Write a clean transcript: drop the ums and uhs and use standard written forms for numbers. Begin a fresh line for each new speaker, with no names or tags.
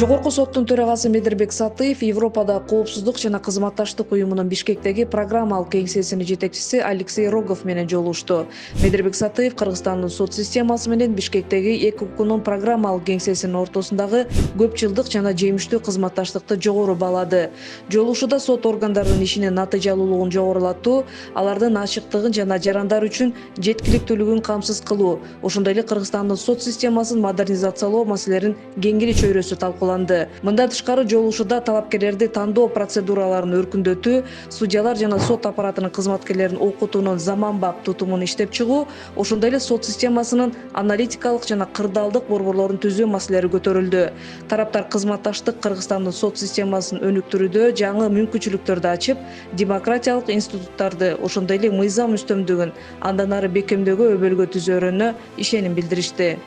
Жогорку соттун төрагасы Медербек Сатыев Европада коопсуздук жана кызматташтык уюмунун Бишкектеги программалык кеңсесинин жетекчиси Алексей Рогов менен жолугушту. Медербек Сатыев Кыргызстандын сот системасы менен Бишкектеги эки УКМдун программалык кеңсесинин ортосундагы көп жылдык жана жемиштүү кызматташтыкты жогору баалады. Жолугушууда сот органдарынын ишинин натыйжалуулугун жогорулатуу, алардын ачыктыгын жана жарандар үчүн жеткиликтүүлүгүн камсыз кылуу, ошондой эле Кыргызстандын сот системасын модернизациялоо маселелерин кеңири чөйрөсү талкууланды. Мындан тышкары жолугушууда талапкерлерди тандоо процедураларын өркүндөтүү, судьялар жана сот аппаратынын кызматкерлерин окутуунун заманбап тутумун иштеп чыгуу, ошондой эле сот системасынын аналитикалык жана кырдаалдык борборлорун түзүү маселелери көтөрүлдү. Тараптар кызматташтык Кыргызстандын сот системасын өнүктүрүүдө жаңы мүмкүнчүлүктөрдү ачып, демократиялык институттарды, ошондой эле мыйзам үстөмдүгүн андан ары бекемдөөгө өбөлгө түзөөрүнө ишеним билдиришти.